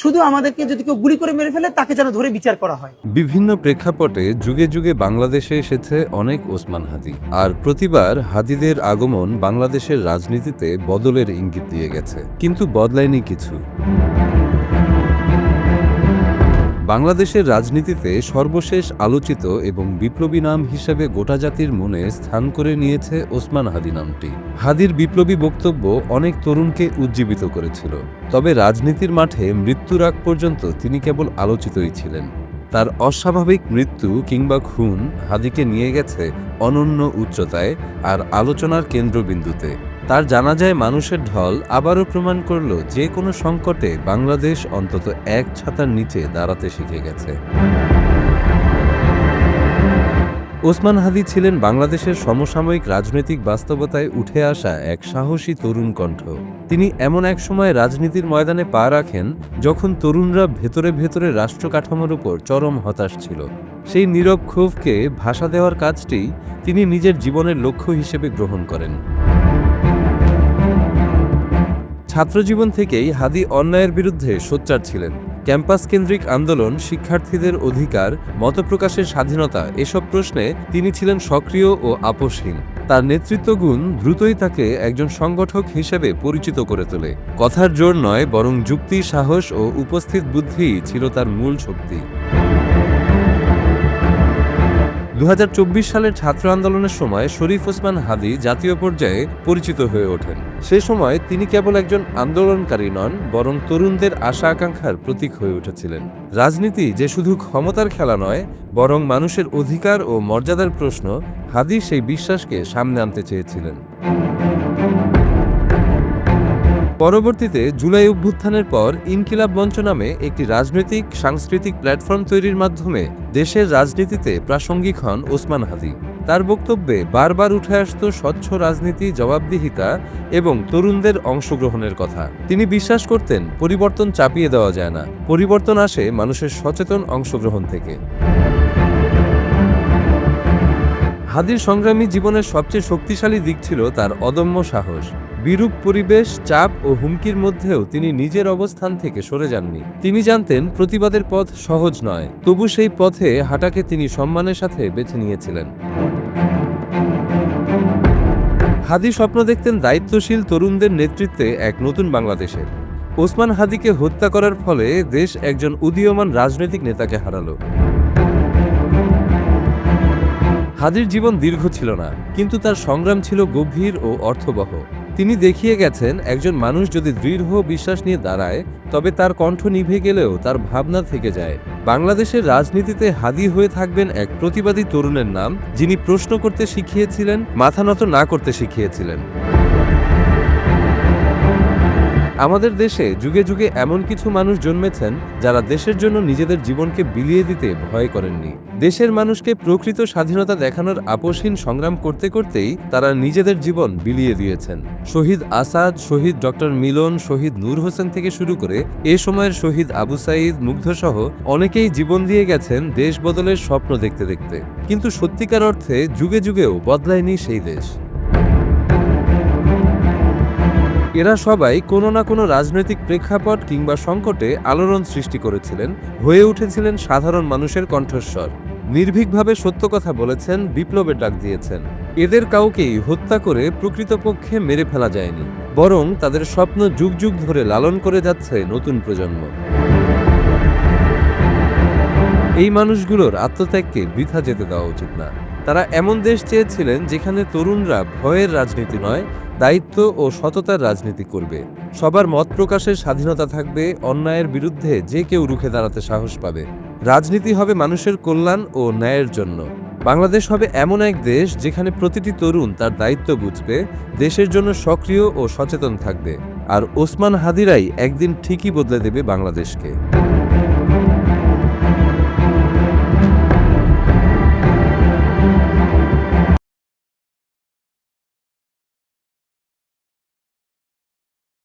শুধু আমাদেরকে যদি কেউ গুলি করে মেরে ফেলে তাকে যেন ধরে বিচার করা হয়। বিভিন্ন প্রেক্ষাপটে যুগে যুগে বাংলাদেশে এসেছে অনেক ওসমান হাদি, আর প্রতিবার হাদিদের আগমন বাংলাদেশের রাজনীতিতে বদলের ইঙ্গিত দিয়ে গেছে, কিন্তু বদলায়নি কিছু। বাংলাদেশের রাজনীতিতে সর্বশেষ আলোচিত এবং বিপ্লবী নাম হিসেবে গোটা জাতির মনে স্থান করে নিয়েছে ওসমান হাদি নামটি। হাদির বিপ্লবী বক্তব্য অনেক তরুণকে উজ্জীবিত করেছিল, তবে রাজনীতির মাঠে মৃত্যুর আগ পর্যন্ত তিনি কেবল আলোচিতই ছিলেন। তার অস্বাভাবিক মৃত্যু কিংবা খুন হাদিকে নিয়ে গেছে অনন্য উচ্চতায় আর আলোচনার কেন্দ্রবিন্দুতে। তার জানাজায় মানুষের ঢল আবারও প্রমাণ করল যে কোনো সংকটে বাংলাদেশ অন্তত এক ছাতার নিচে দাঁড়াতে শিখে গেছে। ওসমান হাদি ছিলেন বাংলাদেশের সমসাময়িক রাজনৈতিক বাস্তবতায় উঠে আসা এক সাহসী তরুণ কণ্ঠ। তিনি এমন এক সময় রাজনীতির ময়দানে পা রাখেন যখন তরুণরা ভেতরে ভেতরে রাষ্ট্র কাঠামোর উপর চরম হতাশ ছিল। সেই নীরব ক্ষোভকে ভাষা দেওয়ার কাজটি তিনি নিজের জীবনের লক্ষ্য হিসেবে গ্রহণ করেন। ছাত্রজীবন থেকেই হাদি অন্যায়ের বিরুদ্ধে সোচ্চার ছিলেন। ক্যাম্পাস কেন্দ্রিক আন্দোলন, শিক্ষার্থীদের অধিকার, মতপ্রকাশের স্বাধীনতা এসব প্রশ্নে তিনি ছিলেন সক্রিয় ও আপোষহীন। তার নেতৃত্বগুণ দ্রুতই তাকে একজন সংগঠক হিসেবে পরিচিত করে তোলে। কথার জোর নয়, বরং যুক্তি, সাহস ও উপস্থিত বুদ্ধিই ছিল তার মূল শক্তি। 2024 সালের ছাত্র আন্দোলনের সময় শরীফ ওসমান হাদি জাতীয় পর্যায়ে পরিচিত হয়ে ওঠেন। সে সময় তিনি কেবল একজন আন্দোলনকারী নন, বরং তরুণদের আশা আকাঙ্ক্ষার প্রতীক হয়ে উঠেছিলেন। রাজনীতি যে শুধু ক্ষমতার খেলা নয়, বরং মানুষের অধিকার ও মর্যাদার প্রশ্ন, হাদি সেই বিশ্বাসকে সামনে আনতে চেয়েছিলেন। পরবর্তীতে জুলাই অভ্যুত্থানের পর ইনকিলাব মঞ্চ নামে একটি রাজনৈতিক সাংস্কৃতিক প্ল্যাটফর্ম তৈরির মাধ্যমে দেশের রাজনীতিতে প্রাসঙ্গিক হন ওসমান হাদি। তার বক্তব্যে বারবার উঠে আসত স্বচ্ছ রাজনীতি, জবাবদিহিতা এবং তরুণদের অংশগ্রহণের কথা। তিনি বিশ্বাস করতেন পরিবর্তন চাপিয়ে দেওয়া যায় না, পরিবর্তন আসে মানুষের সচেতন অংশগ্রহণ থেকে। হাদির সংগ্রামী জীবনের সবচেয়ে শক্তিশালী দিক ছিল তার অদম্য সাহস। বিরূপ পরিবেশ, চাপ ও হুমকির মধ্যেও তিনি নিজের অবস্থান থেকে সরে যাননি। তিনি জানতেন প্রতিবাদের পথ সহজ নয়, তবু সেই পথে হাঁটাকে তিনি সম্মানের সাথে বেছে নিয়েছিলেন। হাদি স্বপ্ন দেখতেন দায়িত্বশীল তরুণদের নেতৃত্বে এক নতুন বাংলাদেশের। ওসমান হাদিকে হত্যা করার ফলে দেশ একজন উদীয়মান রাজনৈতিক নেতাকে হারালো। হাদির জীবন দীর্ঘ ছিল না, কিন্তু তার সংগ্রাম ছিল গভীর ও অর্থবহ। তিনি দেখিয়ে গেছেন একজন মানুষ যদি দৃঢ় বিশ্বাস নিয়ে দাঁড়ায়, তবে তার কণ্ঠ নিভে গেলেও তার ভাবনা থেকে যায়। বাংলাদেশের রাজনীতিতে হাদি হয়ে থাকবেন এক প্রতিবাদী তরুণের নাম, যিনি প্রশ্ন করতে শিখিয়েছিলেন, মাথা নত না করতে শিখিয়েছিলেন। আমাদের দেশে যুগে যুগে এমন কিছু মানুষ জন্মেছেন যারা দেশের জন্য নিজেদের জীবনকে বিলিয়ে দিতে ভয় করেননি। দেশের মানুষকে প্রকৃত স্বাধীনতা দেখানোর আপোষহীন সংগ্রাম করতে করতেই তারা নিজেদের জীবন বিলিয়ে দিয়েছেন। শহীদ আসাদ, শহীদ ডক্টর মিলন, শহীদ নূর হোসেন থেকে শুরু করে এ সময়ের শহীদ আবু সাঈদ, মুগ্ধ সহ অনেকেই জীবন দিয়ে গেছেন দেশ বদলের স্বপ্ন দেখতে দেখতে। কিন্তু সত্যিকার অর্থে যুগে যুগেও বদলায়নি সেই দেশ। এরা সবাই কোনো না কোনো রাজনৈতিক প্রেক্ষাপট কিংবা সংকটে আলোড়ন সৃষ্টি করেছিলেন, হয়ে উঠেছিলেন সাধারণ মানুষের কণ্ঠস্বর। নির্ভীকভাবে সত্য কথা বলেছেন, বিপ্লবের ডাক দিয়েছেন। এদের কাউকেই হত্যা করে প্রকৃতপক্ষে মেরে ফেলা যায়নি, বরং তাদের স্বপ্ন যুগ যুগ ধরে লালন করে যাচ্ছে নতুন প্রজন্ম। এই মানুষগুলোর আত্মত্যাগকে বৃথা যেতে দেওয়া উচিত না। তারা এমন দেশ চেয়েছিলেন যেখানে তরুণরা ভয়ের রাজনীতি নয়, দায়িত্ব ও সততার রাজনীতি করবে। সবার মত প্রকাশের স্বাধীনতা থাকবে, অন্যায়ের বিরুদ্ধে যে কেউ রুখে দাঁড়াতে সাহস পাবে। রাজনীতি হবে মানুষের কল্যাণ ও ন্যায়ের জন্য। বাংলাদেশ হবে এমন এক দেশ যেখানে প্রতিটি তরুণ তার দায়িত্ব বুঝবে, দেশের জন্য সক্রিয় ও সচেতন থাকবে। আর ওসমান হাদিরাই একদিন ঠিকই বদলে দেবে বাংলাদেশকে।